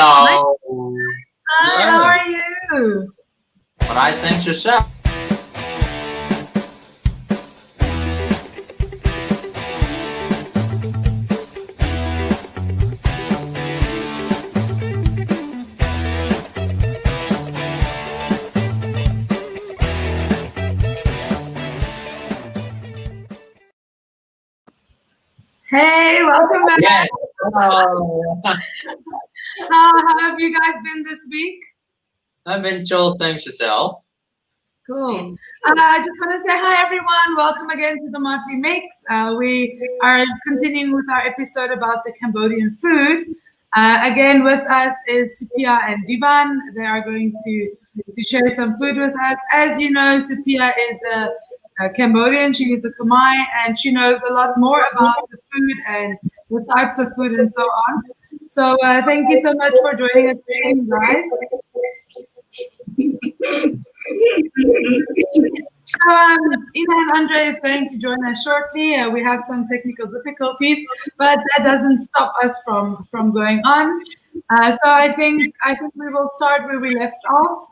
Hello. Hi, how are you? All right, thanks yourself. Hey, welcome back. Yeah. Hello. How have you guys been this week? I've been chill, thanks yourself. Cool. I just want to say hi, everyone. Welcome again to the Motley Mix. We are continuing with our episode about the Cambodian food. Again, with us is Supia and Divan. They are going to share some food with us. As you know, Supia is a Cambodian. She is a Khmer, and she knows a lot more about the food and the types of food and so on. So thank you so much for joining us today, guys. Ina and Andre is going to join us shortly. We have some technical difficulties, but that doesn't stop us from going on. So I think we will start where we left off.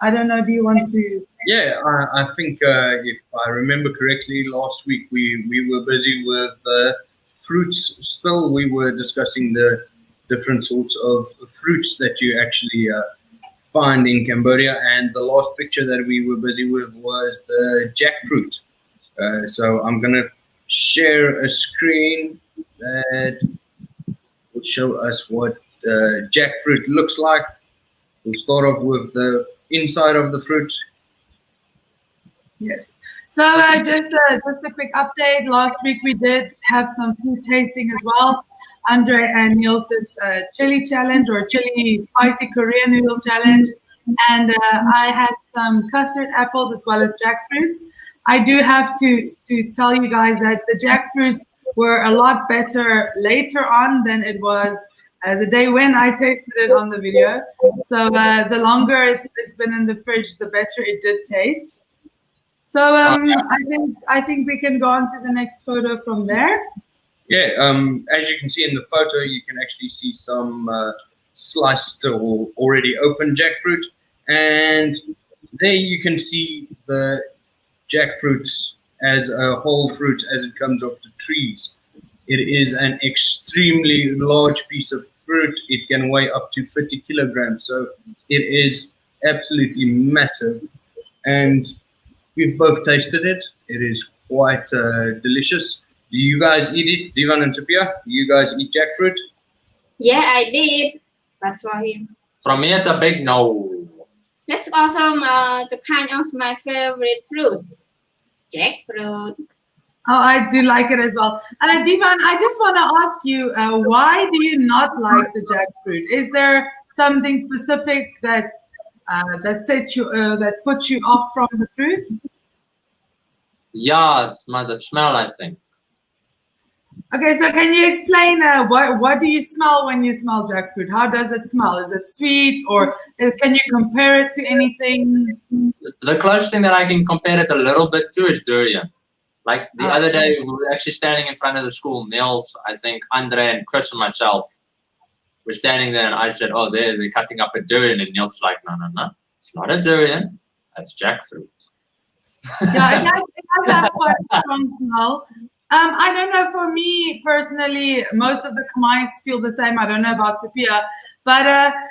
I don't know. Do you want to? Yeah, I think if I remember correctly, last week we were busy with fruits. Still, we were discussing the different sorts of fruits that you actually find in Cambodia, and the last picture that we were busy with was the jackfruit. So I'm gonna share a screen that will show us what jackfruit looks like. We'll start off with the inside of the fruit. Yes. So just a quick update. Last week we did have some food tasting as well. Andre and Niels did a chili challenge or chili spicy Korean noodle challenge. And I had some custard apples as well as jackfruits. I do have to tell you guys that the jackfruits were a lot better later on than it was the day when I tasted it on the video. So the longer it's been in the fridge, the better it did taste. So I think we can go on to the next photo from there. Yeah, as you can see in the photo, you can actually see some sliced or already open jackfruit, and there you can see the jackfruits as a whole fruit as it comes off the trees. It is an extremely large piece of fruit. It can weigh up to 50 kilograms, so it is absolutely massive, and we've both tasted it. It is quite delicious. Do you guys eat it? Divan and Supia, do you guys eat jackfruit? Yeah, I did, but for him. From me, it's a big no. That's also the kind of my favorite fruit, jackfruit. Oh, I do like it as well. Divan, I just want to ask you, why do you not like the jackfruit? Is there something specific that sets you that puts you off from the fruit? Yeah, the smell, I think. Okay, so can you explain what do you smell when you smell jackfruit? How does it smell? Is it sweet, or can you compare it to anything? The closest thing that I can compare it a little bit to is durian. Like the other day, we were actually standing in front of the school. Niels, I think, Andre, and Chris and myself were standing there, and I said, "Oh, they're cutting up a durian," and Niels was like, "No, it's not a durian. That's jackfruit." Yeah, it does have quite a strong smell. I don't know. For me personally, most of the Khmers feel the same. I don't know about Supia, but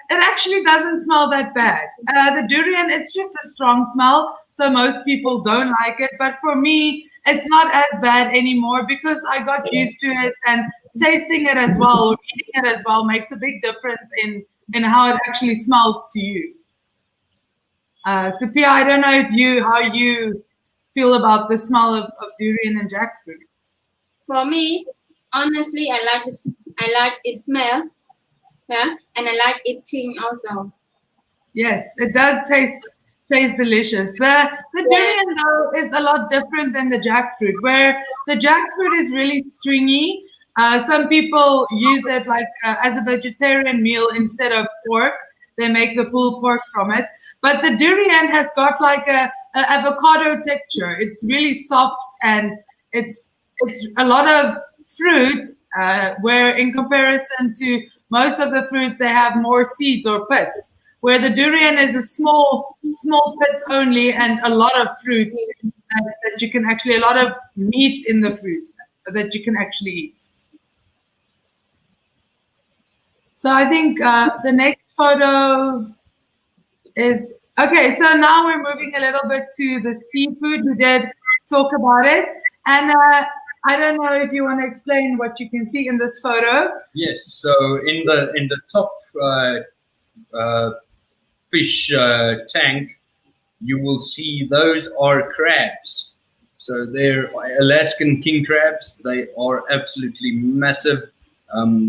it actually doesn't smell that bad. The durian, it's just a strong smell, so most people don't like it. But for me, it's not as bad anymore because I got used to it, and tasting it as well or eating it as well makes a big difference in how it actually smells to you. Supia, I don't know how you feel about the smell of durian and jackfruit. For me, honestly, I like its smell, yeah, and I like eating also. Yes, it does taste delicious. The durian though is a lot different than the jackfruit, where the jackfruit is really stringy. Some people use it like as a vegetarian meal instead of pork. They make the pulled pork from it. But the durian has got like a avocado texture. It's really soft, and it's a lot of fruit. Where in comparison to most of the fruit, they have more seeds or pits, where the durian is a small pits only and a lot of fruit that you can actually, a lot of meat in the fruit that you can actually eat. So I think the next photo is, okay, so now we're moving a little bit to the seafood. We did talk about it. And I don't know if you want to explain what you can see in this photo. Yes. So in the top fish tank, you will see those are crabs. So they're Alaskan king crabs. They are absolutely massive.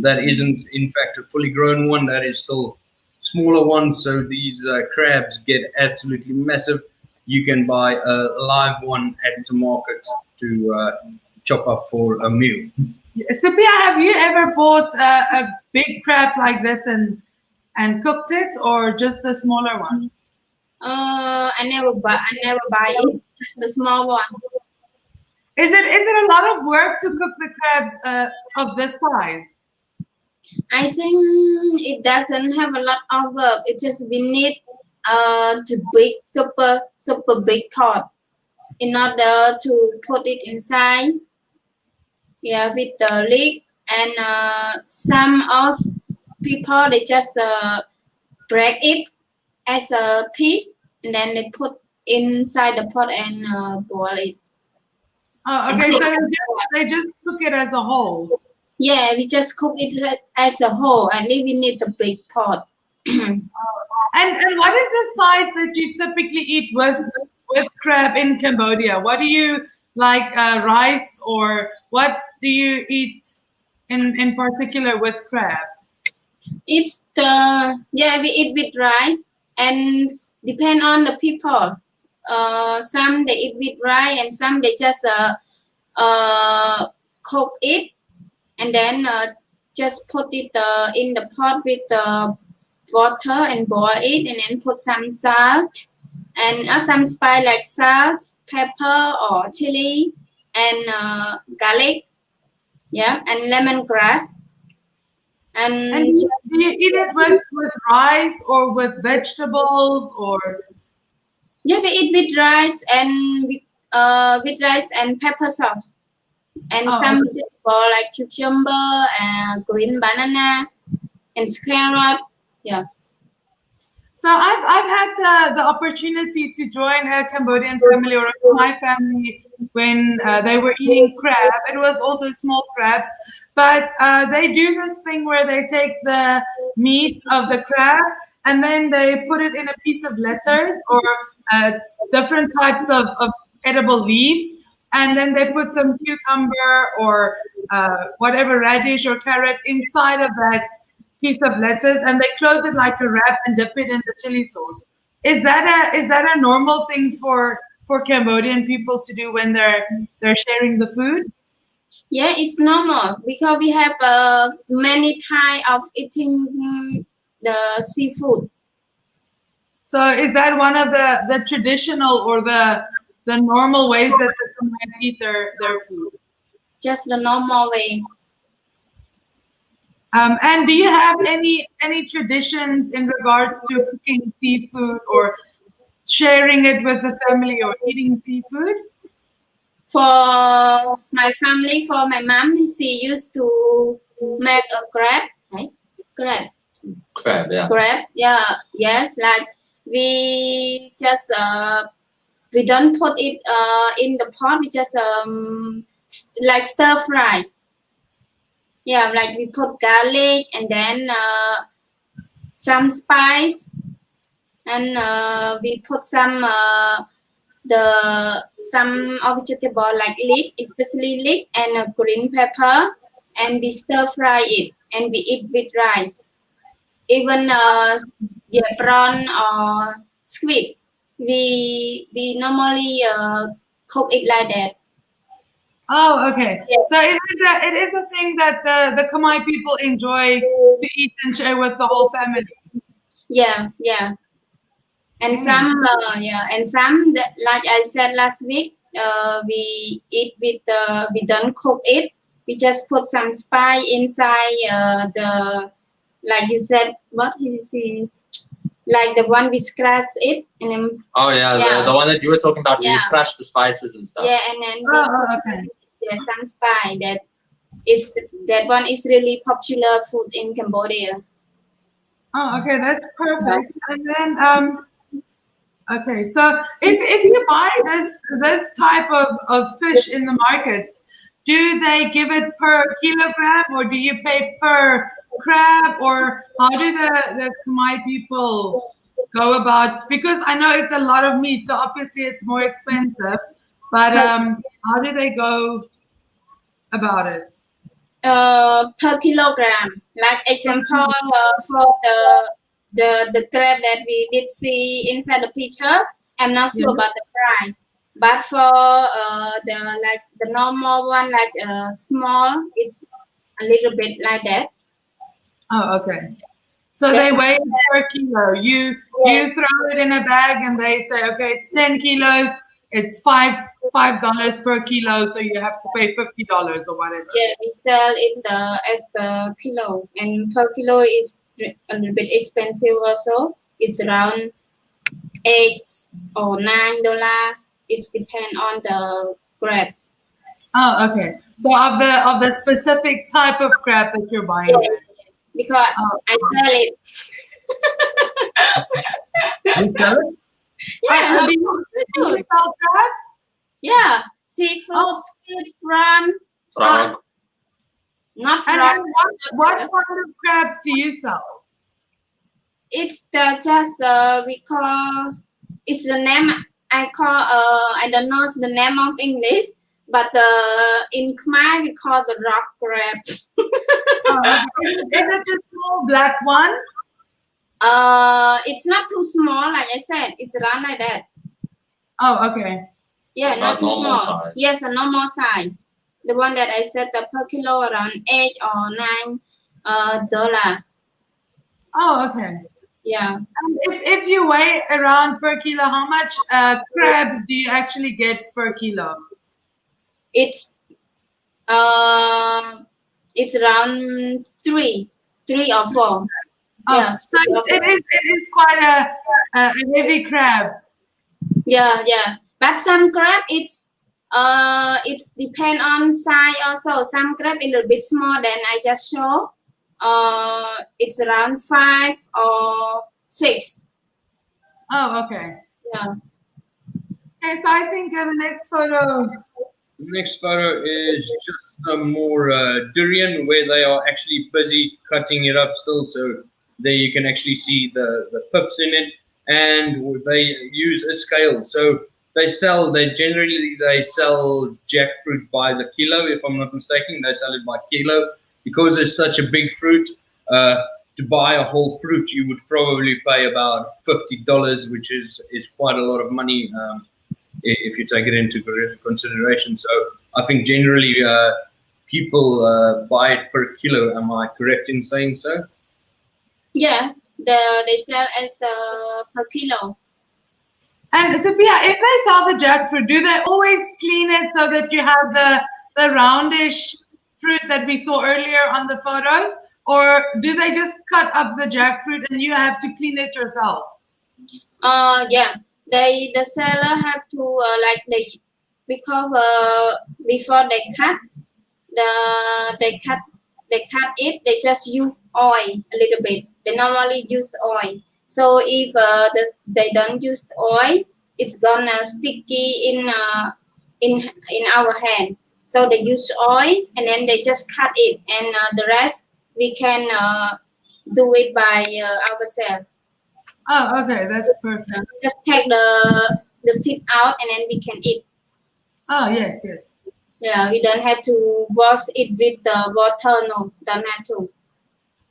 That isn't, in fact, a fully grown one. That is still smaller one. So these crabs get absolutely massive. You can buy a live one at the market to chop up for a meal. Sophia, have you ever bought a big crab like this and cooked it, or just the smaller ones? I never buy it. Just the small one. Is it a lot of work to cook the crabs of this size? I think it doesn't have a lot of work. It just we need to big super big pot in order to put it inside. Yeah, with the lid, and some of people they just break it as a piece, and then they put inside the pot and boil it. Oh, okay. So they just cook it as a whole. Yeah, we just cook it as a whole, and then we need a big pot. And what is the size that you typically eat with crab in Cambodia? What do you like, rice, or what do you eat in particular with crab? It's we eat with rice, and depend on the people. Some they eat with rice, and some they just cook it, and then just put it in the pot with water and boil it, and then put some salt and some spice like salt, pepper or chili, and garlic, yeah, and lemongrass. And do you eat it with rice or with vegetables, or? Yeah, we eat with rice and pepper sauce, and some vegetable like cucumber and green banana and carrot. Yeah. So I've had the opportunity to join a Cambodian family or my family when they were eating crab. It was also small crabs, but they do this thing where they take the meat of the crab and then they put it in a piece of lettuce or different types of edible leaves, and then they put some cucumber or whatever radish or carrot inside of that piece of lettuce, and they close it like a wrap and dip it in the chili sauce. Is that a normal thing for Cambodian people to do when they're sharing the food? Yeah, it's normal because we have many types of eating the seafood. So is that one of the traditional or the normal ways that the Khmer eat their food? Just the normal way. And do you have any traditions in regards to cooking seafood or sharing it with the family or eating seafood? For my family, for my mom, she used to make a crab, right? Crab, yeah. Crab, yeah, yes. Like we just we don't put it in the pot. We just like stir fry. Yeah, like we put garlic and then some spice, and we put some vegetable like leek, especially leek, and green pepper, and we stir fry it, and we eat with rice. Even prawn or squid, we normally cook it like that. Oh, okay. Yes. So it is a thing that the Khmer people enjoy to eat and share with the whole family. Yeah, yeah. And some, like I said last week, we eat with we don't cook it. We just put some spice inside like you said, what is it? Like the one we scratch it and then Oh yeah, Yeah. the one that you were talking about, where you Yeah. crush the spices and stuff. yeah, and then we Okay. there's some spy that one is really popular food in Cambodia. Oh, okay, that's perfect. And then okay, so if you buy this type of fish in the markets, do they give it per kilogram or do you pay per crab, or how do the Khmer people go about? Because I know it's a lot of meat, so obviously it's more expensive. But how do they go about it? Per kilogram. Like example, for the crab that we did see inside the picture, I'm not sure Yeah. about the price. But for the normal one, like small, it's a little bit like that. Oh, okay. So That's they weigh it per kilo. You Yes. throw it in a bag and they say, okay, it's 10 kilos. It's $5 per kilo, so you have to pay $50 or whatever. Yeah, we sell it as the kilo, and per kilo is a little bit expensive also. It's around $8 or $9. It depends on the crab. Oh, okay. So of the specific type of crab that you're buying. Yeah, then. because Oh. I sell it. You sell it? Yeah, Do you sell crab? yeah, seafood, squid, prawn, Frog. not And frog. what kind of crabs do you sell? It's just we call it's the name I call I don't know the name of English, but in Khmer we call the rock crab. Is it the small black one? It's not too small, like I said. It's around like that. Oh, okay. Yeah, Not not too normal small. size. Yes, a normal size. The one that I said the per kilo around $8 or $9. Oh, okay. Yeah. And if you weigh around per kilo, how much crabs do you actually get per kilo? It's around three or four. Oh, Yeah. so it is quite a heavy crab. Yeah. But some crab it's depend on size also. Some crab a little bit small than I just show. It's around 5 or 6. Oh, okay. Yeah. Okay, so I think the next photo. Next photo is just some more durian where they are actually busy cutting it up still. So there you can actually see the pips in it, and they use a scale. So they generally sell jackfruit by the kilo, if I'm not mistaken. They sell it by kilo because it's such a big fruit. To buy a whole fruit, you would probably pay about $50, which is quite a lot of money. If you take it into consideration. So I think generally people buy it per kilo. Am I correct in saying so? Yeah. They sell as the per kilo. And Sophia, if they sell the jackfruit, do they always clean it so that you have the roundish fruit that we saw earlier on the photos? Or do they just cut up the jackfruit and you have to clean it yourself? Yeah. The seller have to because before they cut it, they just use oil a little bit. They normally use oil. So if they don't use oil, it's gonna sticky in our hand. So they use oil and then they just cut it, and the rest we can do it by ourselves. Oh, okay, that's perfect. Just take the seed out and then we can eat. Oh, yes. Yeah, we don't have to wash it with the water. No, don't have to.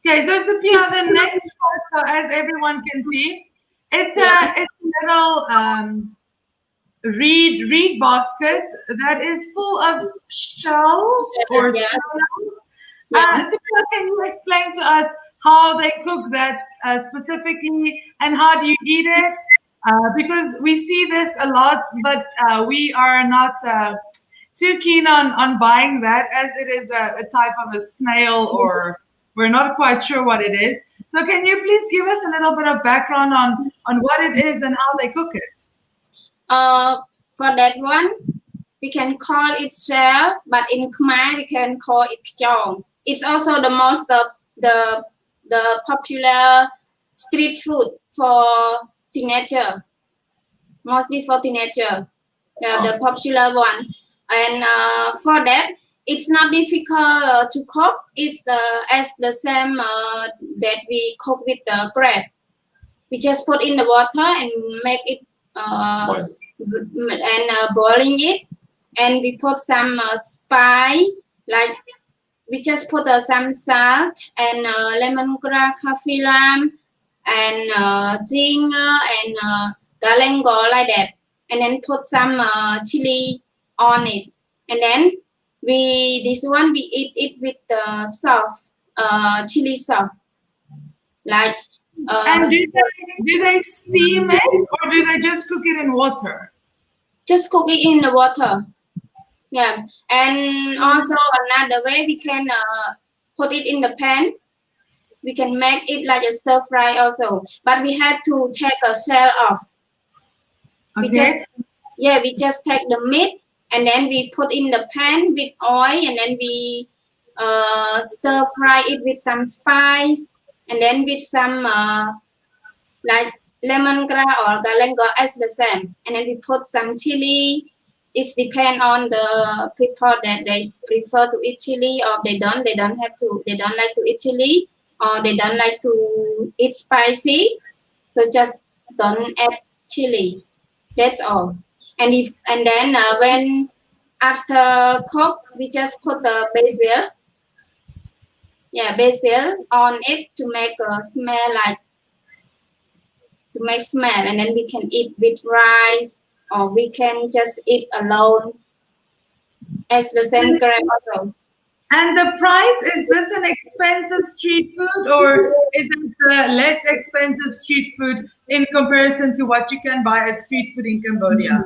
Okay, so Sophia, the next photo, as everyone can see, it's a little reed basket that is full of shells or Yeah. shells. Yeah. Sophia, can you explain to us how they cook that specifically, and how do you eat it? Because we see this a lot, but we are not too keen on buying that, as it is a type of a snail or we're not quite sure what it is. So can you please give us a little bit of background on what it is and how they cook it? For that one, we can call it shell, but in Khmer we can call it chong. It's also the most the popular street food for teenager, mostly for teenager. The popular one, and for that, it's not difficult to cook. It's as the same that we cook with the bread. We just put in the water and make it boiling it, and we put some spice, like we just put some salt and lemongrass, coffee lime, and ginger and galangal, like that, and then put some chili on it, and then this one we eat it with soft chili sauce, like. And do they steam it or do they just cook it in water? Just cook it in the water. Yeah, and also another way we can put it in the pan. We can make it like a stir fry also, but we have to take a shell off. Okay. We just take the meat and then we put in the pan with oil, and then we stir fry it with some spice, and then with some like lemongrass or galangal as the same, and then we put some chili. It depends on the people that they prefer to eat chili, or they don't like to eat chili, or they don't like to eat spicy, so just don't add chili. That's all. And then when after cook, we just put the basil. Basil on it to make a smell, like to make smell, and then we can eat with rice, or we can just eat alone as the same crab also. And the price, is this an expensive street food or is it less expensive street food in comparison to what you can buy as street food in Cambodia?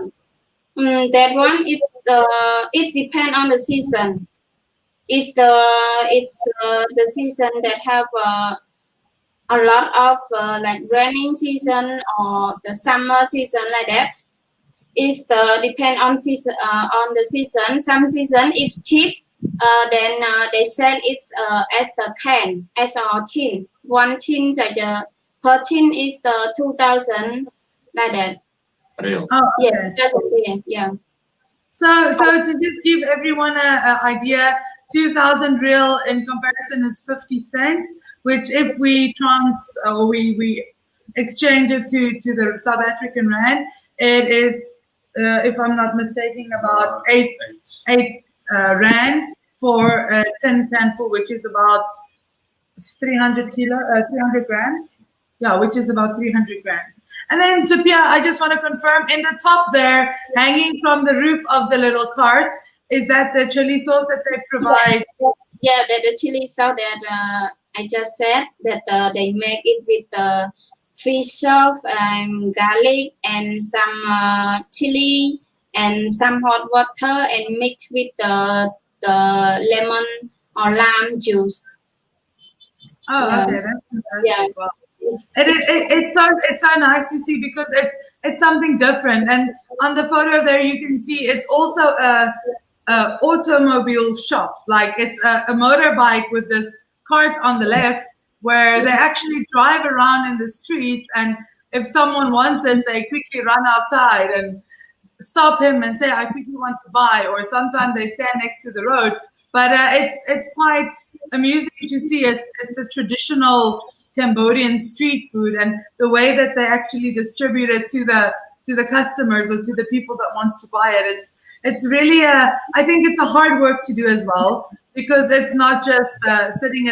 That one, it depends on the season. It's the season that have a lot of like raining season or the summer season, like that. It's depend on season on the season. Some season it's cheap. Then they sell it as the can, as a tin. One tin, like per tin is 2,000, like that. Real. Oh, okay. Yeah. So to just give everyone an idea, 2,000 real in comparison is 50 cents, which if we we exchange it to the South African rand, it is, if I'm not mistaken, about eight rand for a 10 can full, which is about 300 grams. Yeah, which is about 300 grams. And then, Sophia, I just want to confirm, in the top there, hanging from the roof of the little cart, is that the chili sauce that they provide? Yeah, the chili sauce that I just said, that they make it with fish sauce and garlic and some chili and some hot water, and mix with the lemon or lime juice. Oh, okay, that's fantastic. Yeah. Well, it's so nice to see, because it's something different. And on the photo there, you can see it's also a automobile shop. Like it's a motorbike with this cart on the left, where they actually drive around in the streets, and if someone wants it, they quickly run outside and stop him and say, I quickly want to buy, or sometimes they stand next to the road. But it's quite amusing to see. It's a traditional Cambodian street food, and the way that they actually distribute it to the customers or to the people that wants to buy it. It's really I think it's a hard work to do as well, because it's not just sitting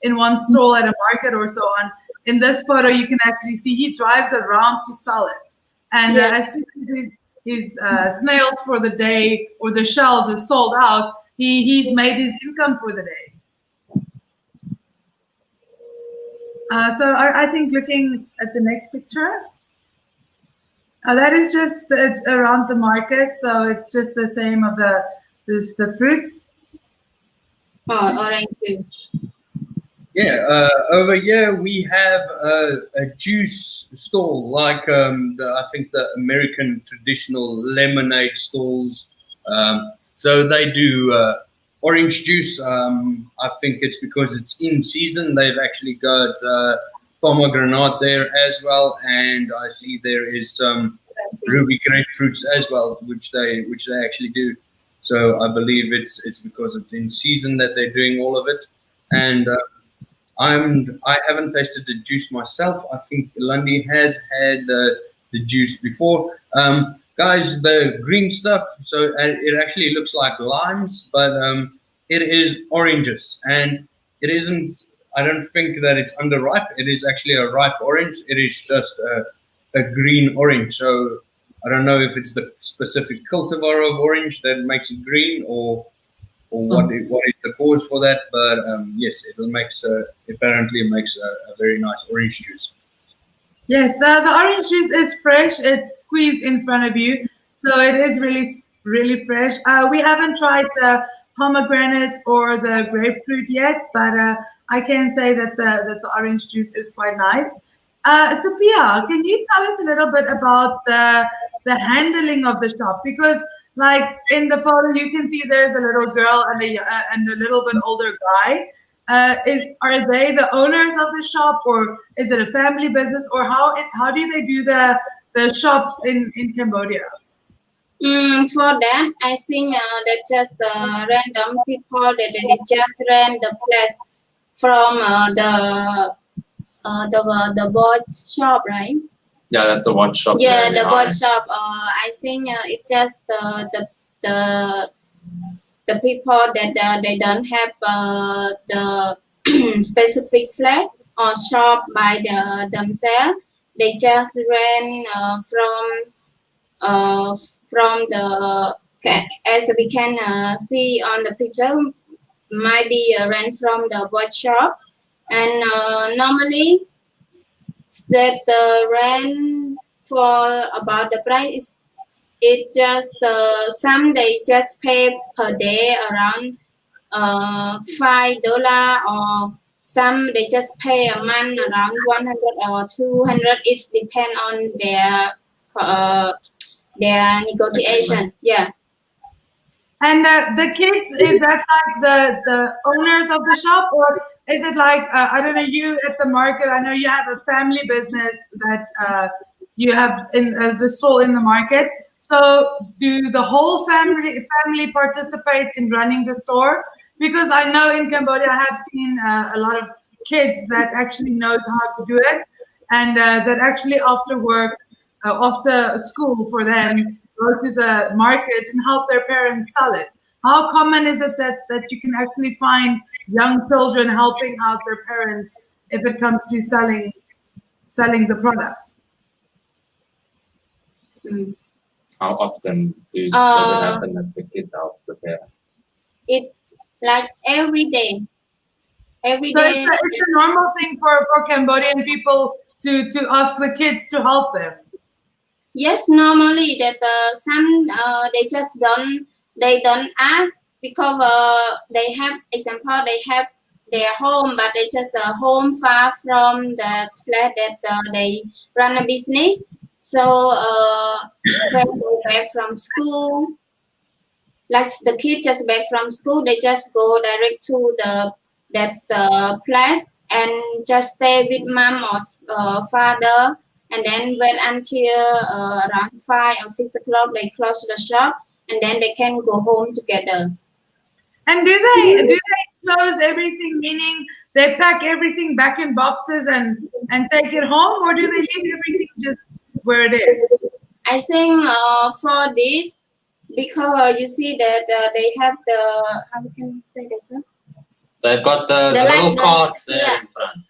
in one stall at a market or so on. In this photo, you can actually see he drives around to sell it, and as soon as his snails for the day or the shells are sold out, he's made his income for the day. So I think looking at the next picture, that is just around the market. So it's just the same of the fruits. Oh, orange juice. Yeah, over here we have a juice stall, like I think the American traditional lemonade stalls. So they do orange juice. I think it's because it's in season. They've actually got pomegranate there as well, and I see there is some ruby grapefruits as well, which they actually do. So I believe it's because it's in season that they're doing all of it, and I haven't tasted the juice myself. I think Lundy has had the juice before. Guys, the green stuff, so it actually looks like limes, but it is oranges, and it isn't. I don't think that it's underripe. It is actually a ripe orange. It is just a green orange. So I don't know if it's the specific cultivar of orange that makes it green, or what is the cause for that? But yes, it makes apparently it makes a very nice orange juice. Yes, the orange juice is fresh. It's squeezed in front of you, so it is really fresh. We haven't tried the pomegranate or the grapefruit yet, but I can say that the orange juice is quite nice. Sophia, can you tell us a little bit about the handling of the shop? Because like in the photo, you can see there's a little girl and a little bit older guy. Are they the owners of the shop, or is it a family business, or how do they do the shops in Cambodia? For that, I think that just random people that they just rent the place from the board shop, right? Yeah, that's the one shop. Yeah, there the board behind. shop. I think it's just the the people that they don't have the specific flat or shop by themselves. They just rent from the as we can see on the picture, might be rent from the board shop, and normally that the rent for about the price is it just some they just pay per day around $5, or some they just pay a month around 100 or 200. It depends on their negotiation. Yeah. And the kids, is that like the owners of the shop, or is it like I don't know, you at the market? I know you have a family business that you have in the stall in the market. So do the whole family participate in running the store? Because I know in Cambodia I have seen a lot of kids that actually knows how to do it, and that actually after work, after school for them, go to the market and help their parents sell it. How common is it that you can actually find young children helping out their parents if it comes to selling the products? Mm. How often does it happen that the kids help the parents? It's like every day. Every So day. it's a normal thing for Cambodian people to ask the kids to help them. Yes, normally that some they don't ask because they have example they have their home, but they just home far from the place that they run a business. So when they back from school, like the kids just back from school, they just go direct to the place and just stay with mom or father, and then wait until around 5 or 6 o'clock they close the shop, and then they can go home together. And do they close everything, meaning they pack everything back in boxes and take it home, or do they leave everything just where it is? I think for this, because you see that they have the, how we can say this, huh? They've got the little cart there yeah, in front.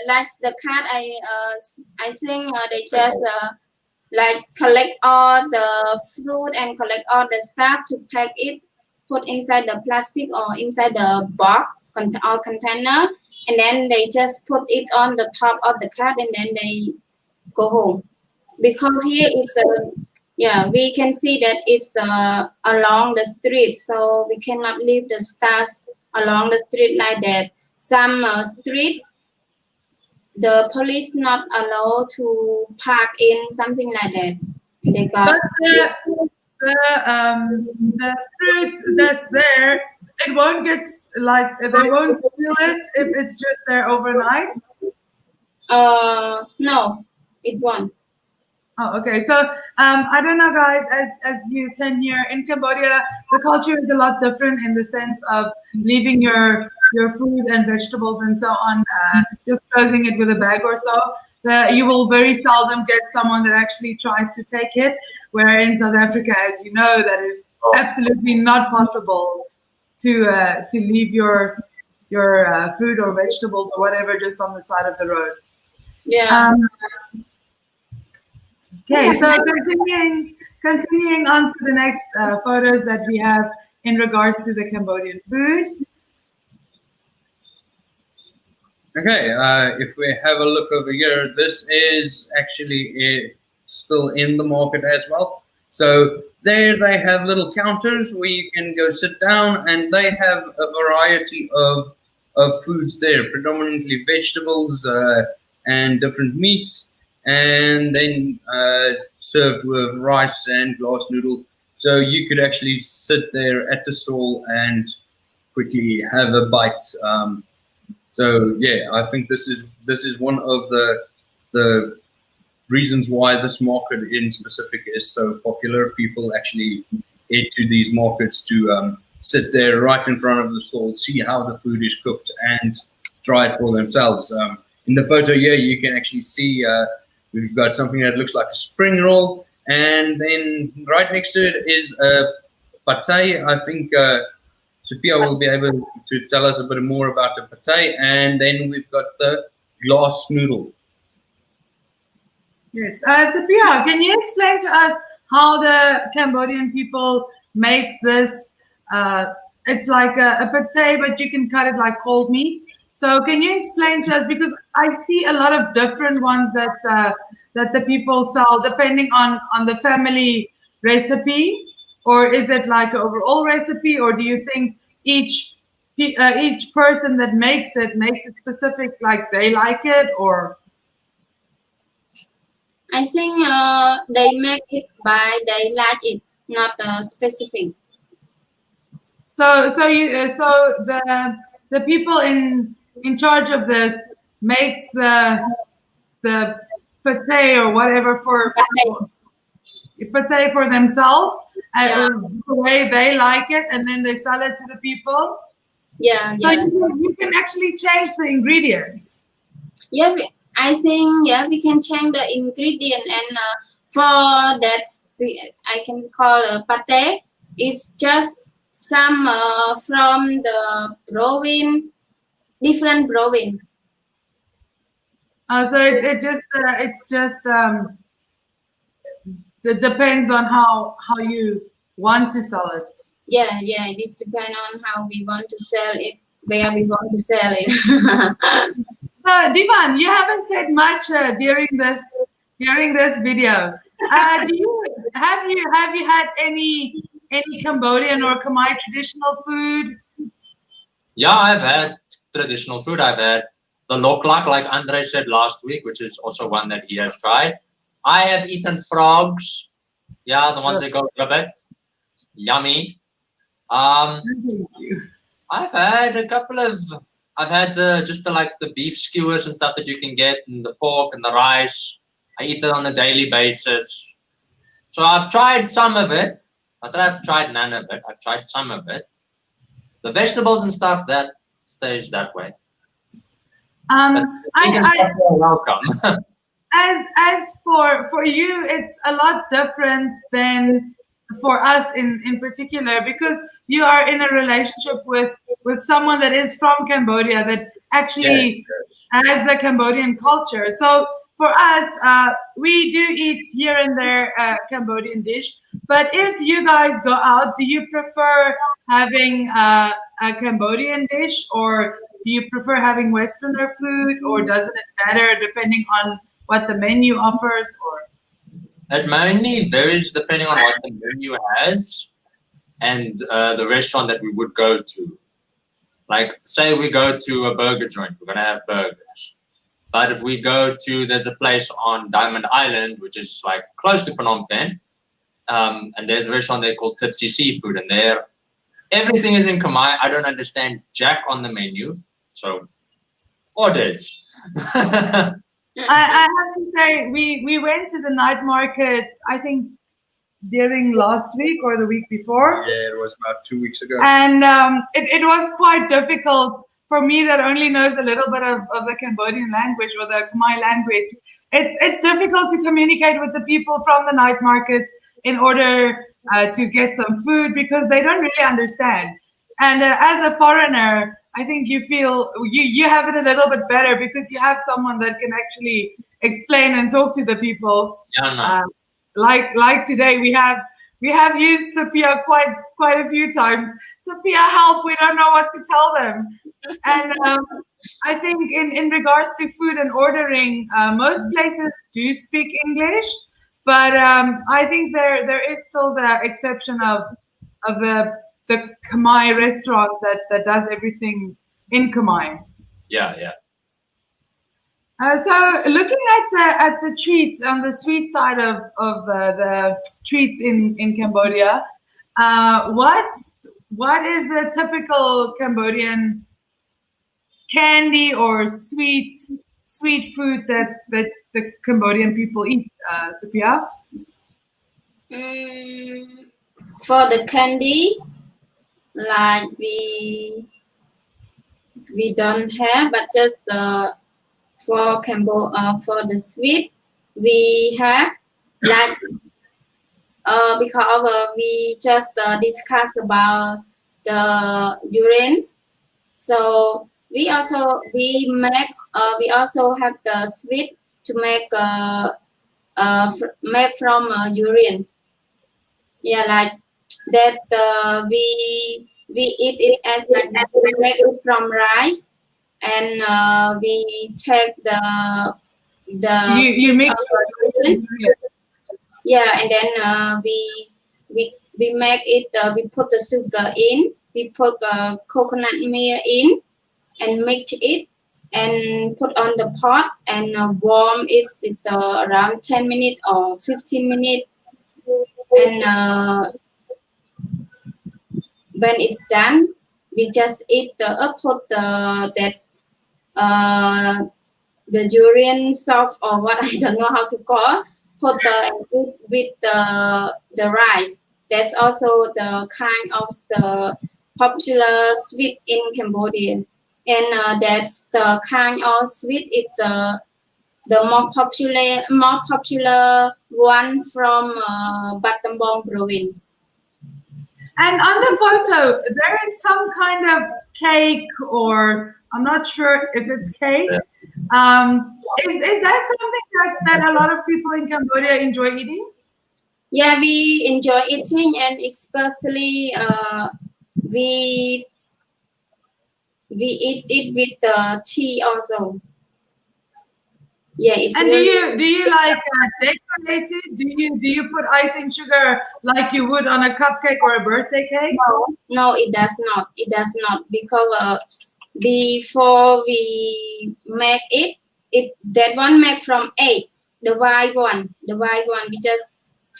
like the card. I think they just like collect all the fruit and collect all the stuff to pack it, put inside the plastic or inside the box or container, and then they just put it on the top of the cart, and then they go home. Because here it's yeah, we can see that it's along the street, so we cannot leave the stars along the street like that. some street, the police not allowed to park in something like that. They got The fruit that's there, it won't get like they won't steal it if it's just there overnight. no, it won't. Oh, okay. So I don't know, guys. As you can hear, in Cambodia, the culture is a lot different in the sense of leaving your food and vegetables and so on, just closing it with a bag or so. You will very seldom get someone that actually tries to take it. Where in South Africa, as you know, that is absolutely not possible to leave your food or vegetables or whatever just on the side of the road. Yeah. Okay, so continuing on to the next photos that we have in regards to the Cambodian food. Okay, if we have a look over here, this is actually still in the market as well. So there they have little counters where you can go sit down, and they have a variety of foods there, predominantly vegetables and different meats, and then served with rice and glass noodle. So you could actually sit there at the stall and quickly have a bite. So yeah, I think this is one of the reasons why this market in specific is so popular. People actually head to these markets to sit there right in front of the stall, see how the food is cooked, and try it for themselves. In the photo here, you can actually see we've got something that looks like a spring roll, and then right next to it is a pad thai. I think Sophia will be able to tell us a bit more about the pad thai, and then we've got the glass noodle. Yes, Sophia, can you explain to us how the Cambodian people make this? It's like a pad thai, but you can cut it like cold meat. So can you explain to us, because I see a lot of different ones that the people sell depending on the family recipe, or is it like an overall recipe, or do you think each person that makes it specific, like they like it, or? I think they make it by they like it, not specific. So the people in charge of this makes the pate or whatever for pate for themselves, Yeah. the way they like it, and then they sell it to the people. Yeah, So yeah. you can actually change the ingredients. Yeah, I think we can change the ingredient, and for that I can call a pate. It's just some from the province, different province. So it depends on how you want to sell it. Yeah, it is depend on how we want to sell it, where we want to sell it. Divan, you haven't said much during this video. Have you had any Cambodian or Khmer traditional food? Yeah, I've had traditional food. I've had the loklak, like Andre said last week, which is also one that he has tried. I have eaten frogs. Yeah, the ones that go ribbit. Yummy. I've had a couple of. I've had the beef skewers and stuff that you can get, and the pork and the rice. I eat it on a daily basis. So I've tried some of it. Not that I've tried none of it. I've tried some of it. The vegetables and stuff, that stays that way. You're welcome. As for you, it's a lot different than for us in particular, because you are in a relationship with someone that is from Cambodia, that actually has the Cambodian culture. So for us, we do eat here and there Cambodian dish. But if you guys go out, do you prefer having a Cambodian dish, or do you prefer having Westerner food, or doesn't it matter depending on what the menu offers? Or it mainly varies depending on what the menu has and the restaurant that we would go to. Like, say we go to a burger joint, we're gonna have burgers. But if we go to, there's a place on Diamond Island, which is like close to Phnom Penh, and there's a restaurant there called Tipsy Seafood, and there everything is in Khmer. I don't understand jack on the menu, so orders. I have to say, we went to the night market, I think, during last week or the week before. Yeah, it was about 2 weeks ago. And it was quite difficult for me that only knows a little bit of the Cambodian language or the Khmer language. It's difficult to communicate with the people from the night markets in order to get some food because they don't really understand. And as a foreigner, I think you feel you have it a little bit better because you have someone that can actually explain and talk to the people. Yeah, no. Like today, we have used Sophia quite a few times. Sophia, help! We don't know what to tell them. And I think in regards to food and ordering, most places do speak English, but I think there is still the exception of the Khmer restaurant that does everything in Khmer. Yeah. So looking at the treats on the sweet side of the treats in Cambodia, what is the typical Cambodian candy or sweet food that the Cambodian people eat, Sophia? For the candy, like we don't have, but just for for the sweet we have, like because we just discussed about the urine, so we also have the sweet to make made from urine. Yeah, like that. We eat it as like we make it from rice, and we take the You piece make of urine. Yeah, and then we make it. We put the sugar in. We put coconut milk in, and mix it, and put on the pot and warm it around 10 minutes or 15 minutes. And when it's done, we just eat put the durian sauce or what I don't know how to call. Put with the rice. That's also the kind of the popular sweet in Cambodia, and that's the kind of sweet. It's the more popular one from Battambang province. And on the photo, there is some kind of cake, or I'm not sure if it's cake. Is that something that a lot of people in Cambodia enjoy eating? Yeah, we enjoy eating, and especially we eat it with tea also. Yeah, it's. And do you like decorate it? Do you put icing sugar like you would on a cupcake or a birthday cake? No, it does not. It does not, because before we make it that one made from egg, the white one. We just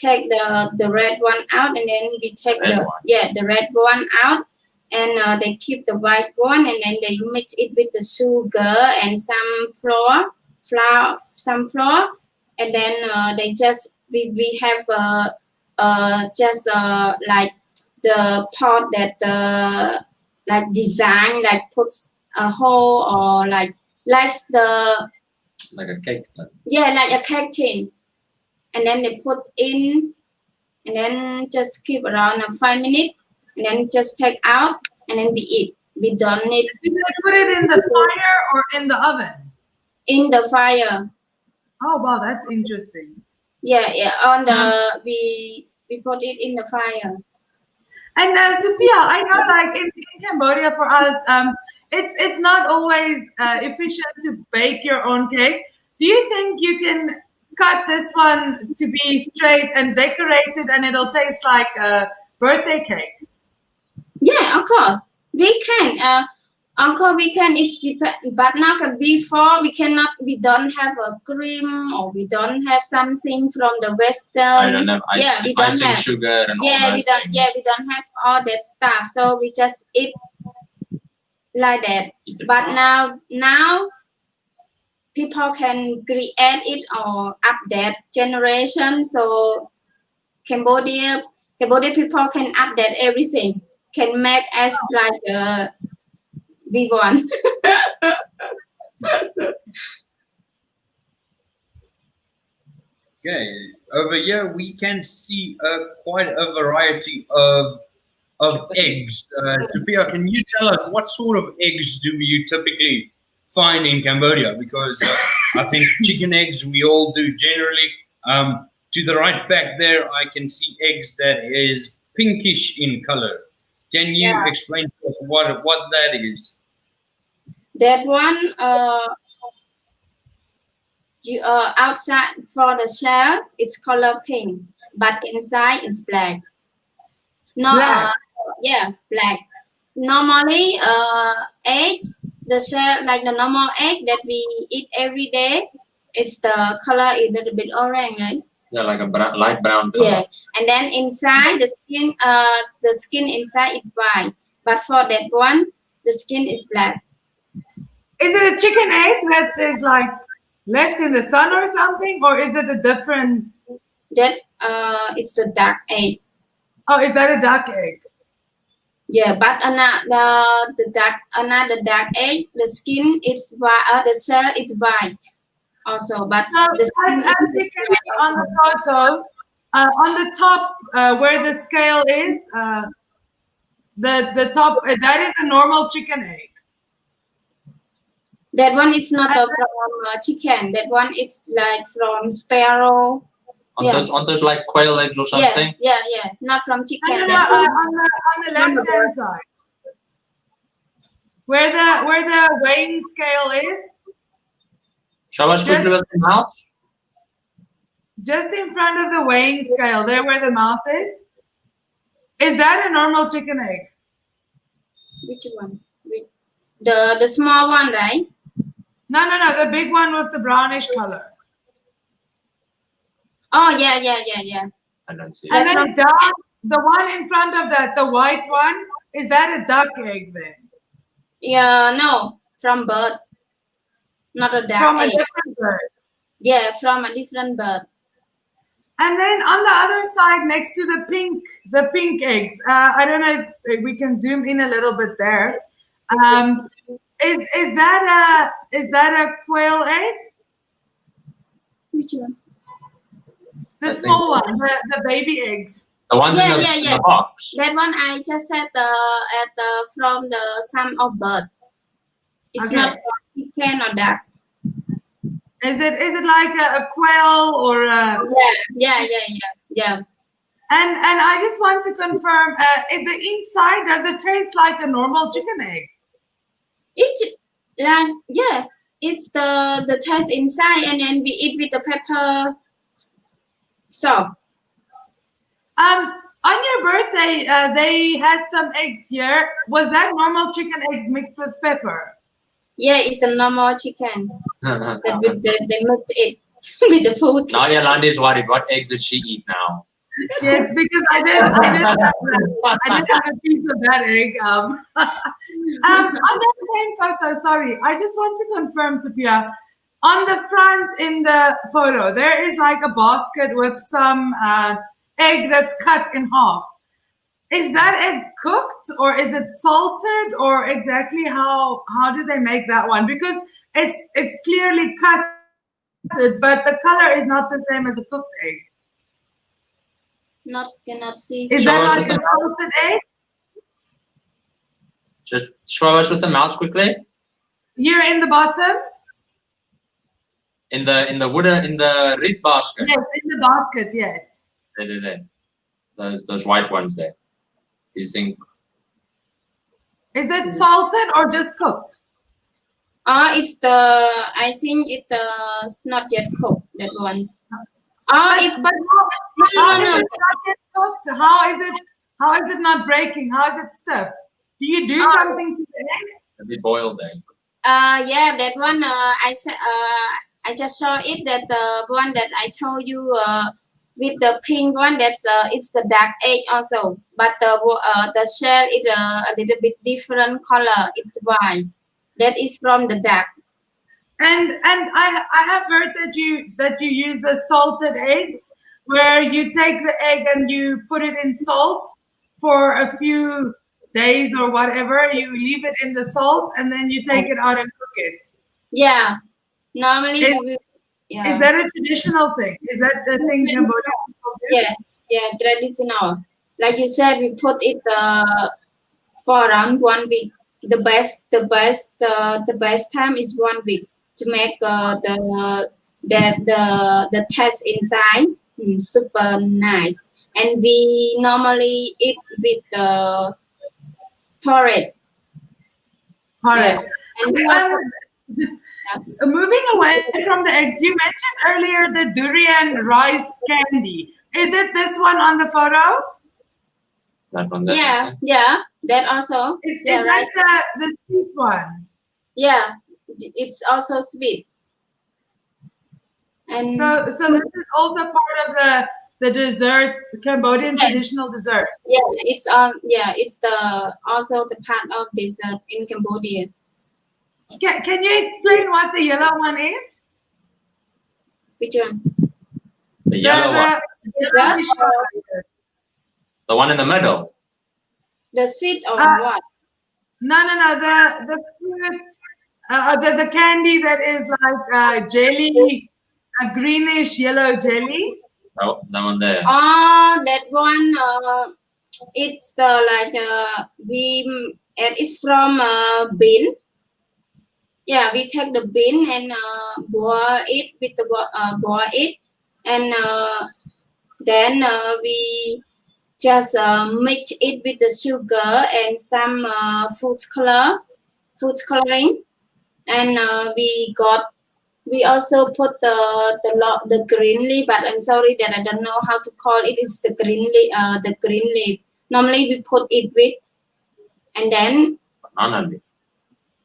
take the red one out, and then we take the red one out, and they keep the white one, and then they mix it with the sugar and some flour, and then they just we have just like the pot that like design, like puts a hole, or like the Like a cake tin. Yeah, like a cake tin, and then they put in, and then just keep around 5 minutes, and then just take out, and then we eat. We don't need. Do they put it in the fire or in the oven? In the fire. Oh wow, that's interesting. Yeah. On the we put it in the fire. And Sophia, I know, like in Cambodia, for us, it's not always efficient to bake your own cake. Do you think you can cut this one to be straight and decorate it, and it'll taste like a birthday cake? Yeah, of course we can. Uncle, we can it's depend, but now before we don't have a cream or we don't have something from the Western. I don't have we don't icing have sugar and all we those don't things. we don't have all that stuff. So we just eat like that. Eat it But raw. now people can create it or update generation. So Cambodia people can update everything. Can make us like we want. Okay, over here we can see quite a variety of eggs. Sophia, can you tell us what sort of eggs do you typically find in Cambodia? Because I think chicken eggs we all do generally. To the right back there, I can see eggs that is pinkish in color. Can you explain to us what that is? That one outside for the shell it's color pink, but inside it's black. No, Black. black. Normally, egg, the shell like the normal egg that we eat every day, it's the color is a little bit orange, right? Yeah, like a light brown color. Yeah, and then inside the skin inside is white, but for that one, the skin is black. Is it a chicken egg that is like left in the sun or something, or is it a different? That it's the dark egg. Oh, is that a duck egg? Yeah, but another dark egg, the skin is white, the shell is white also, but So, the skin as you can see on the photo, on the top where the scale is, the top that is a normal chicken egg. that one is not from chicken. That one it's like from sparrow. Aren't those like quail eggs or something? Yeah, not from chicken. No, on the left hand side, where the weighing scale is, Show us quickly with the mouse. just in front of the weighing scale, there where the mouse is that a normal chicken egg? Which one? The small one, right? No, the big one with the brownish color. Oh, yeah. I don't see And it. then down, the one in front of that, the white one, is that a duck egg then? Yeah, no, from bird, not a duck From a egg. different bird. Yeah, from a different bird. And then on the other side, next to the pink eggs, I don't know if we can zoom in a little bit there. Is that a quail egg? Which one? The small one, the baby eggs. The ones in the Yeah. box. That one I just said from the some of bird. It's Okay. not from chicken or duck. Is it like a quail or a? Yeah. And I just want to confirm, if the inside, does it taste like a normal chicken egg? It's like it's the taste inside, and then we eat with the pepper. So On your birthday, they had some eggs here. Was that normal chicken eggs mixed with pepper? yeah, it's a normal chicken that they mix it with the food. Now Yolandi is worried. What egg did she eat now? Yes, because I did have a piece of that egg. On that same photo, sorry, I just want to confirm, Sophia. On the front in the photo, there is like a basket with some egg that's cut in half. Is that egg cooked or is it salted, or exactly how do they make that one? Because it's clearly cut, but the color is not the same as a cooked egg. Cannot see. Is Show that us like with a the salted egg? Just show us with the mouse quickly. Here in the bottom? In the reed basket. Yes, in the basket, yes. There. Those white ones there. Do you think? Is it salted or just cooked? It's I think it's not yet cooked, that one. But how is No. it not yet cooked? How is it not breaking? How is it stuffed? Do you do something to the egg? Maybe boiled egg. Yeah, that one. I said. I just saw it. That the one that I told you. With the pink one, that's it's the dark egg also. But the shell is a little bit different color. It's white. That is from the dark. And I have heard that you use the salted eggs, where you take the egg and you put it in salt for a few days or whatever. You leave it in the salt and then you take it out and cook it. Yeah. Normally, Is that a traditional thing? Is that the thing Cambodia people do? Yeah, traditional. Like you said, we put it for around 1 week. The best time is 1 week to make the taste inside super nice. And we normally eat with porridge. Porridge. Yeah. And Moving away from the eggs, you mentioned earlier the durian rice candy. Is it this one on the photo? That one. That yeah, that also. Is right. that the sweet one? Yeah, it's also sweet. And so this is also part of the dessert, Cambodian traditional dessert. Yeah, it's the also the part of dessert in Cambodia. Can you explain what the yellow one is? Which one? The yellow one. The one in the middle. The seed or what? No. The fruit, the candy that is like jelly, a greenish yellow jelly. Oh, that one there. Oh, that one. It's the and it's from bean. Yeah, we take the bean and boil it with the boil it, and then we just mix it with the sugar and some food coloring, and we also put the green leaf, but I'm sorry that I don't know how to call it. It's the green leaf. Normally we put it with, and then banana leaf.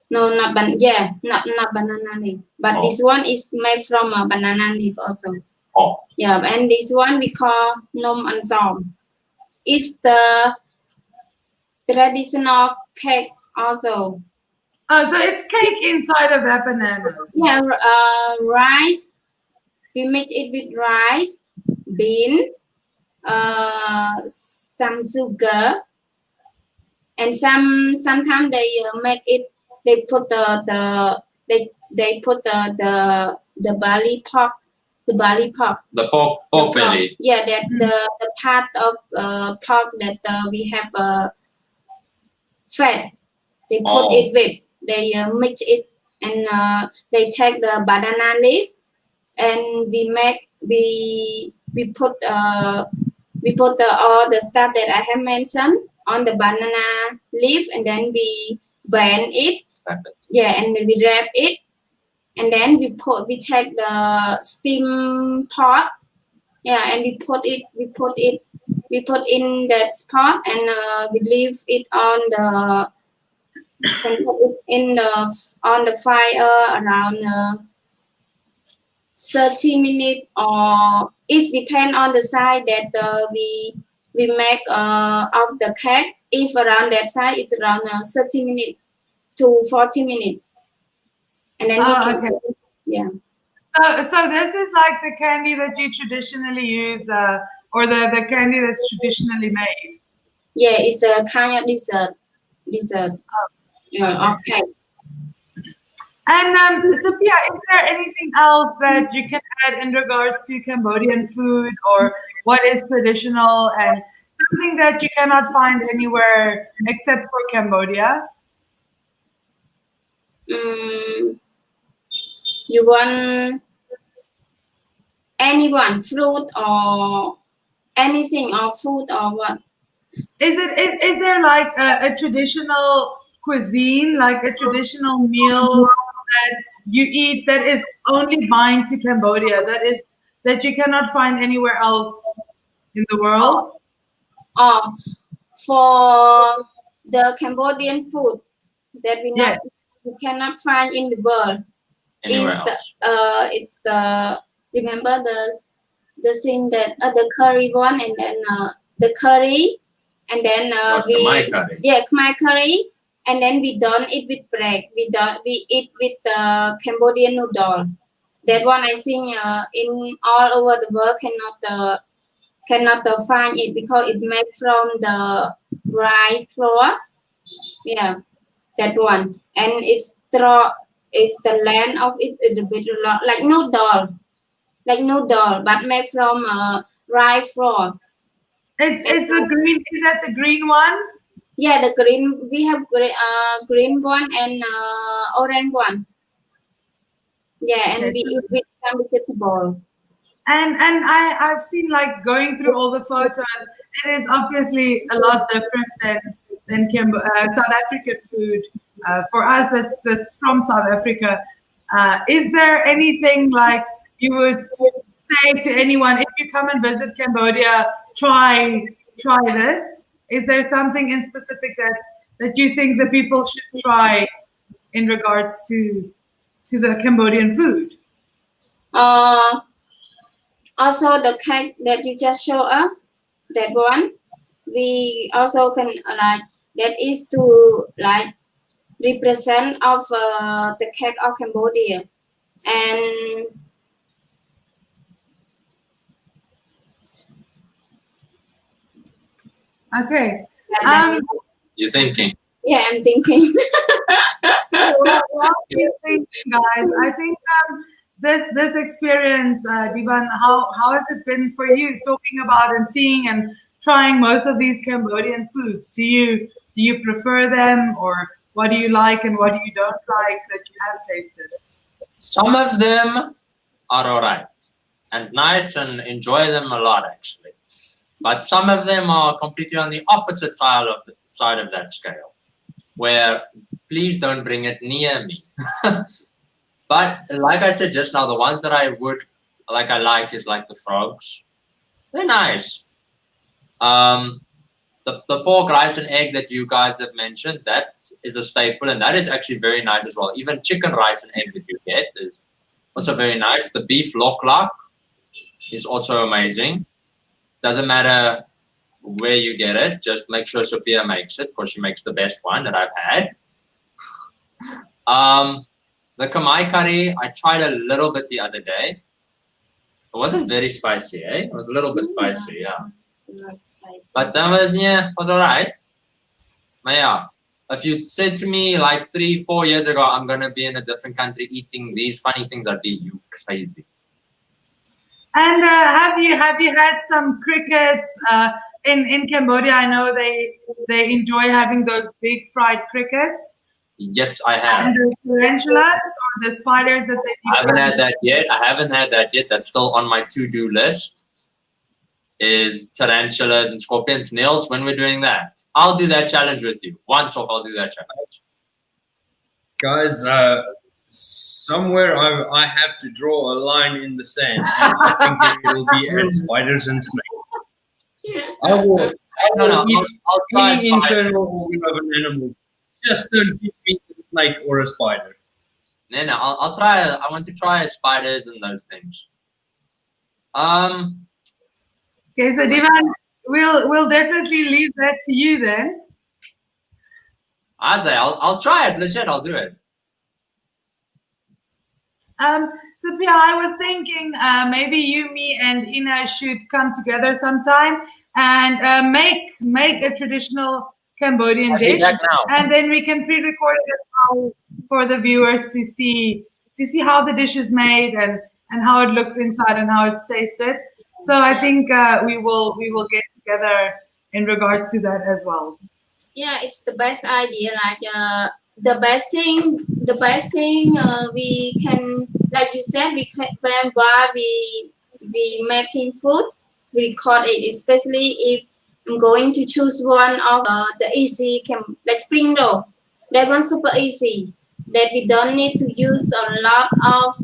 No, not banana leaf. But this one is made from a banana leaf also. Oh. Yeah, and this one we call nom ansom. It's the traditional cake also. Oh, so it's cake inside of that bananas. Yeah, rice. We mix it with rice, beans, some sugar, and sometimes they make it. They put they put the barley pork. The barley pork. The pork belly. Yeah, that the part of pork that we have fat. They put it with. They mix it, and they take the banana leaf, and we put all the stuff that I have mentioned on the banana leaf, and then we bend it. Yeah, and we wrap it, and then we take the steam pot. Yeah, and we put in that pot, and we leave it on the fire around 30 minutes, or it depends on the size that we make of the cake. If around that size, it's around 30 minutes to 40 minutes, and then we can. Okay. Yeah. So this is like the candy that you traditionally use, or the candy that's traditionally made. Yeah, it's a kind of dessert. Okay. And Sophia, is there anything else that you can add in regards to Cambodian food, or what is traditional and something that you cannot find anywhere except for Cambodia? You want fruit or anything, or food, or what? Is there like a traditional cuisine, like a traditional meal that you eat that is only bind to Cambodia, that you cannot find anywhere else in the world? For the Cambodian food, that Yeah. we cannot find in the world. Anywhere Is the else. it's the remember the thing that the curry one, and then the curry, and then Khmer curry. Khmer curry, and then we done it with bread. We eat with Cambodian noodle. That one I think in all over the world cannot find it because it made from the rye flour. Yeah, that one, and it's the land of it is a bit like noodle, but made from rye flour. It's the green. Is that the green one? Yeah, the green, we have green one and orange one. Yeah, and Okay. we eat with some vegetable. And I've seen, like, going through all the photos, it is obviously a lot different than South African food. For us, that's from South Africa. Is there anything like you would say to anyone, if you come and visit Cambodia, try this? Is there something in specific that you think the people should try in regards to the Cambodian food? Also the cake that you just show us, that one, we also can like that is to like represent of the cake of Cambodia, and Okay. You thinking? yeah, I'm thinking. What do you think, guys? I think this experience, Divan, how has it been for you, talking about and seeing and trying most of these Cambodian foods? Do you prefer them, or what do you like and what do you don't like that you have tasted? Some of them are alright and nice and enjoy them a lot actually. But some of them are completely on the opposite side of that scale, where please don't bring it near me. But like I said just now, the ones that I like is like the frogs. They're nice. The pork, rice, and egg that you guys have mentioned, that is a staple, and that is actually very nice as well. Even chicken, rice, and egg that you get is also very nice. The beef lok lak is also amazing. Doesn't matter where you get it, just make sure Sophia makes it, because she makes the best one that I've had. The Khmer curry, I tried a little bit the other day. It wasn't very spicy, eh? It was a little bit spicy, yeah. Not spicy. But that was alright. But yeah, if you said to me like 3-4 years ago, I'm gonna be in a different country eating these funny things, I'd be, you crazy. And have you had some crickets in Cambodia? I know they enjoy having those big fried crickets. Yes, I have. And the tarantulas or the spiders that they I haven't had that yet. That's still on my to-do list. Is tarantulas and scorpions. Nails, when we're doing that, I'll do that challenge with you. Once off, I'll do that challenge. Guys, somewhere I have to draw a line in the sand, and I think it will be at spiders and snakes. I will eat I'll try any spiders. internal organ of an animal. Just don't give me a snake or a spider. No, I'll try. I want to try spiders and those things. Okay, so Divan, we'll definitely leave that to you then. I'll try it. Legit, I'll do it. Sophia, I was thinking maybe you, me, and Ina should come together sometime and make a traditional Cambodian dish, and then we can pre-record it for the viewers to see how the dish is made and how it looks inside and how it's tasted. So I think we will get together in regards to that as well. Yeah, it's the best idea. Like the best thing we can, like you said, while we making food, we record it. Especially if I'm going to choose one of the easy, like spring roll. That one's super easy. That we don't need to use a lot of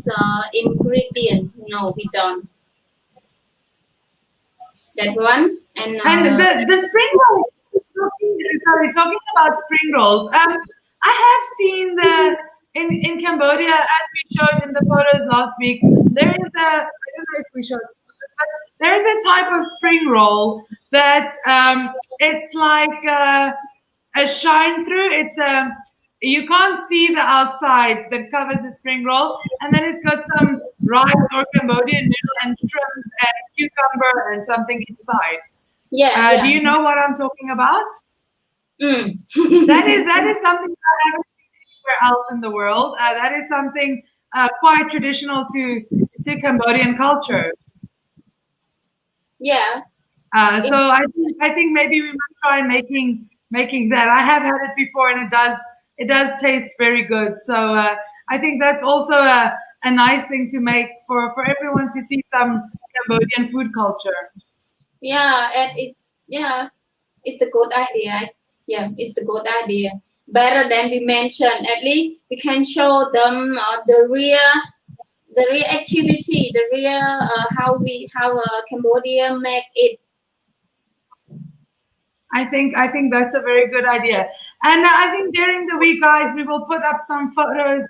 ingredients. No, we don't. That one and the spring rolls. Sorry, talking about spring rolls. I have seen in Cambodia, as we showed in the photos last week, there is a, I don't know if we showed, but there is a type of spring roll that it's like a shine through. It's you can't see the outside that covers the spring roll, and then it's got some rice or Cambodian noodle and shrimp and cucumber and something inside. Yeah, Do you know what I'm talking about? Mm. That is something that I haven't seen anywhere else in the world. That is something quite traditional to Cambodian culture. Yeah. So I think maybe we must try making that. I have had it before, and it does taste very good. So I think that's also a nice thing to make for everyone to see some Cambodian food culture. Yeah, and it's a good idea. Yeah, it's a good idea. Better than we mentioned. At least we can show them the real activity, the real how Cambodia make it. I think that's a very good idea. And I think during the week, guys, we will put up some photos.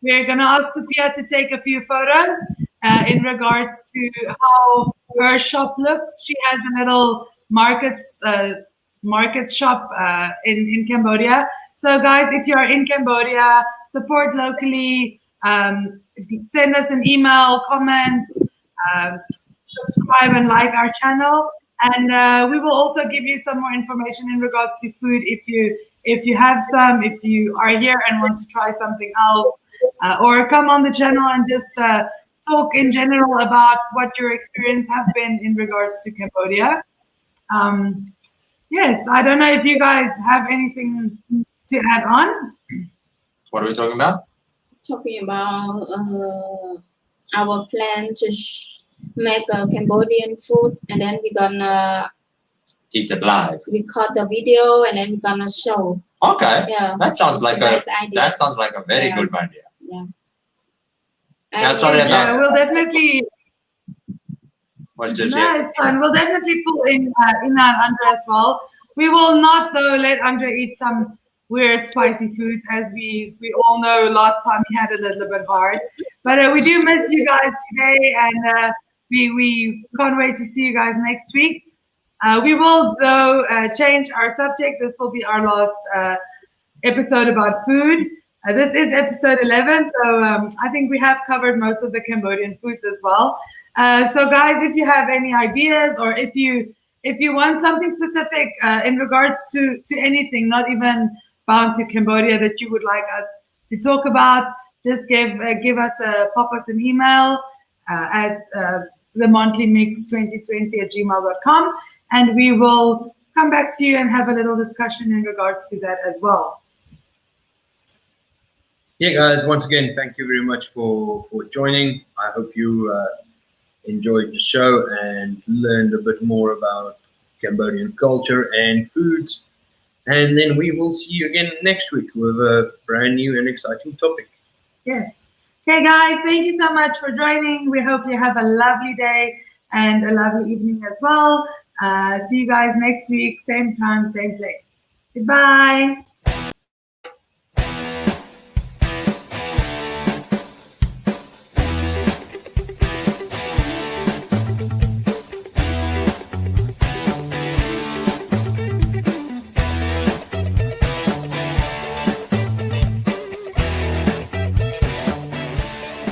We're gonna ask Sophia to take a few photos in regards to how her shop looks. She has a little market shop in Cambodia. So, guys, if you are in Cambodia, support locally. Send us an email, comment, subscribe, and like our channel. And we will also give you some more information in regards to food if you have some, if you are here and want to try something out, or come on the channel and just talk in general about what your experience have been in regards to Cambodia. Yes, I don't know if you guys have anything to add on. What are we talking about? Talking about our plan to make a Cambodian food, and then we're gonna Eat it live. record the video, and then we're gonna show. Okay. Yeah, That sounds like nice idea. that sounds like a very Yeah. good idea. Yeah. Yeah, sorry And about- We'll definitely. What's just No, it's fine. We'll definitely pull in Andre as well. We will not though let Andre eat some weird spicy food, as we all know last time he had a little bit hard. But we do miss you guys today, and we can't wait to see you guys next week. We will though change our subject. This will be our last episode about food. This is episode 11, so I think we have covered most of the Cambodian foods as well. So guys, if you have any ideas, or if you want something specific in regards to anything, not even bound to Cambodia, that you would like us to talk about, just give us pop us an email at themonthlymix2020@gmail.com, and we will come back to you and have a little discussion in regards to that as well. Yeah, guys, once again, thank you very much for joining. I hope you enjoyed the show and learned a bit more about Cambodian culture and foods. And then we will see you again next week with a brand new and exciting topic. Yes. Okay, guys, thank you so much for joining. We hope you have a lovely day and a lovely evening as well. See you guys next week, same time, same place. Goodbye.